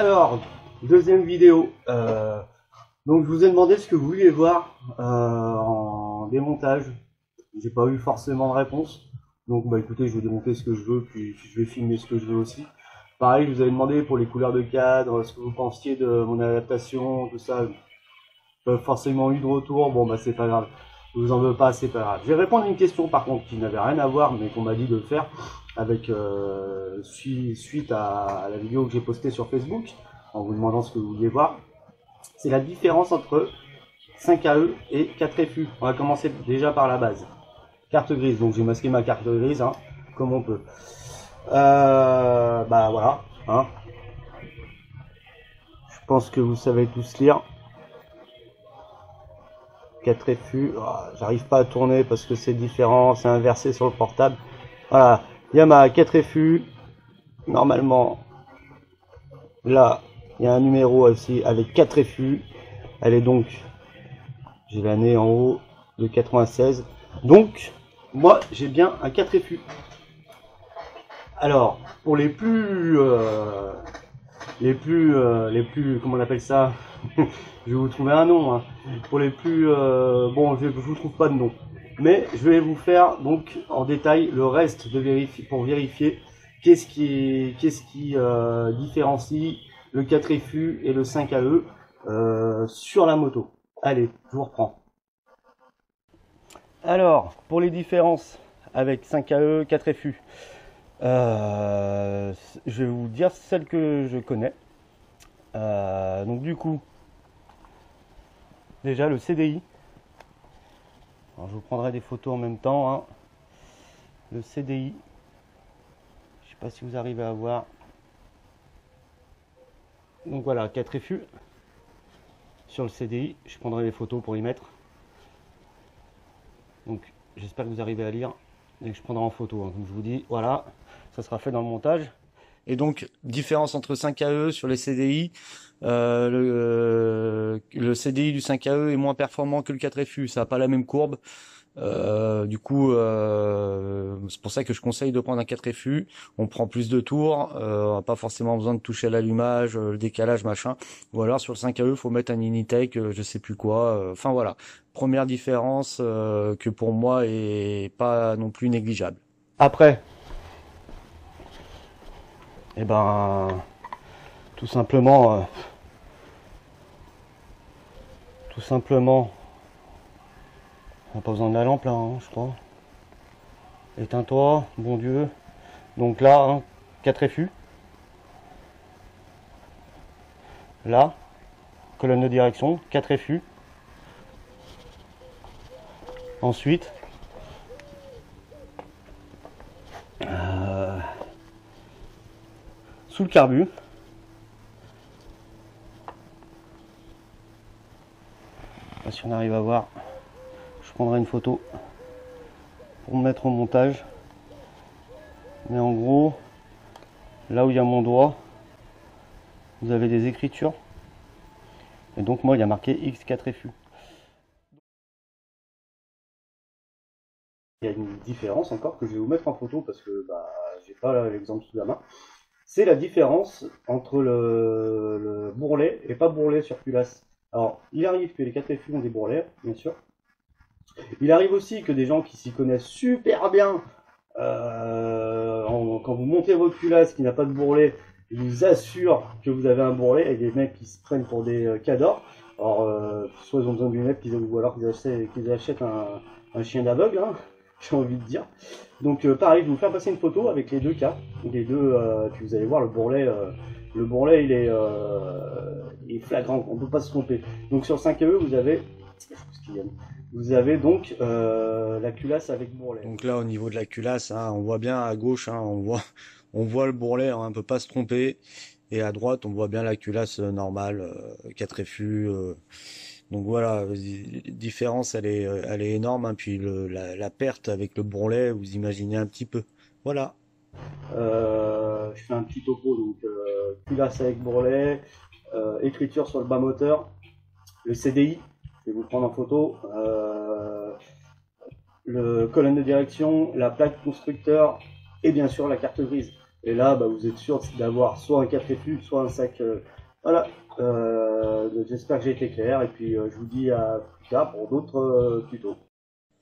Alors, deuxième vidéo. Donc je vous ai demandé ce que vous vouliez voir en démontage. J'ai pas eu forcément de réponse. Donc bah écoutez, je vais démonter ce que je veux, puis je vais filmer ce que je veux aussi. Pareil, je vous avais demandé pour les couleurs de cadre, ce que vous pensiez de mon adaptation, tout ça. Pas forcément eu de retour, bon bah c'est pas grave. Je vous en veux pas, c'est pas grave. Je vais répondre à une question par contre qui n'avait rien à voir, mais qu'on m'a dit de faire avec suite à la vidéo que j'ai postée sur Facebook, en vous demandant ce que vous vouliez voir. C'est la différence entre 5AE et 4FU. On va commencer déjà par la base. Carte grise, donc j'ai masqué ma carte grise, hein, comme on peut. Bah voilà, hein. Je pense que vous savez tous lire. 4FU, oh, j'arrive pas à tourner parce que c'est différent, c'est inversé sur le portable. Voilà, il y a ma 4FU, normalement, là, il y a un numéro aussi avec 4FU, elle est donc, j'ai l'année en haut de 96, donc, moi, j'ai bien un 4FU. Alors, pour les plus, comment on appelle ça? Je vais vous trouver un nom, hein. Pour les plus, bon, je vous trouve pas de nom, mais je vais vous faire donc en détail le reste de pour vérifier qu'est-ce qui différencie le 4FU et le 5AE sur la moto. Allez, je vous reprends. Alors, pour les différences avec 5AE, 4FU, je vais vous dire celles que je connais. Donc du coup, déjà le CDI. Alors, je vous prendrai des photos en même temps, hein. Le CDI, je sais pas si vous arrivez à voir. Donc voilà, 4FU sur le CDI. Je prendrai des photos pour y mettre. Donc j'espère que vous arrivez à lire et que je prendrai en photo, hein. Comme je vous dis, voilà, ça sera fait dans le montage. Et donc, différence entre 5AE sur les CDI. Le CDI du 5AE est moins performant que le 4FU. Ça n'a pas la même courbe. Du coup, c'est pour ça que je conseille de prendre un 4FU. On prend plus de tours. On n'a pas forcément besoin de toucher à l'allumage, le décalage, machin. Ou alors sur le 5AE, faut mettre un Initech, je sais plus quoi. Enfin voilà. Première différence que pour moi est pas non plus négligeable. Après, et ben, tout simplement, on n'a pas besoin de la lampe là, hein, je crois. Éteins-toi, bon Dieu. Donc là, hein, 4FU. Là, colonne de direction, 4FU. Ensuite, sous le carbu. Je sais pas si on arrive à voir. Je prendrai une photo pour me mettre au montage. Mais en gros, là où il y a mon doigt, vous avez des écritures. Et donc moi, il y a marqué X4FU. Il y a une différence encore que je vais vous mettre en photo parce que bah, j'ai pas l'exemple sous la main. C'est la différence entre le bourrelet et pas bourrelet sur culasse. Alors, il arrive que les 4FU ont des bourrelets, bien sûr. Il arrive aussi que des gens qui s'y connaissent super bien, quand vous montez votre culasse qui n'a pas de bourrelet, ils vous assurent que vous avez un bourrelet, et des mecs qui se prennent pour des cadors. Alors, soit ils ont besoin d'une lunettes, ou alors qu'ils achètent un chien d'aveugle, hein, j'ai envie de dire. Donc pareil, je vais vous faire passer une photo avec les deux cas, puis vous allez voir le bourrelet il est flagrant, on ne peut pas se tromper. Donc sur 5AE, vous avez donc la culasse avec bourrelet. Donc là, au niveau de la culasse, hein, on voit bien à gauche, hein, on voit le bourrelet, hein, on ne peut pas se tromper. Et à droite, on voit bien la culasse normale, 4FU. Donc voilà, la différence, elle est énorme, hein. Puis la perte avec le bourrelet, vous imaginez un petit peu. Voilà. Je fais un petit topo, donc culasse avec bourrelet, écriture sur le bas moteur, le CDI, je vais vous le prendre en photo, le colonne de direction, la plaque constructeur et bien sûr la carte grise. Et là, bah, vous êtes sûr d'avoir soit un 4 refus, soit un sac. Voilà. J'espère que j'ai été clair. Et puis, je vous dis à plus tard pour d'autres tutos.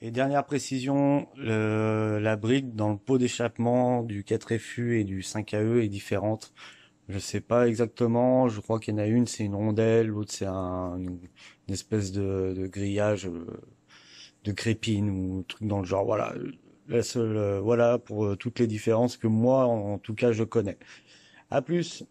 Et dernière précision, la bride dans le pot d'échappement du 4FU et du 5AE est différente. Je sais pas exactement, je crois qu'il y en a une, c'est une rondelle, l'autre c'est une espèce de grillage de crépine ou truc dans le genre. Voilà, la seule, voilà pour toutes les différences que moi, en tout cas, je connais. À plus!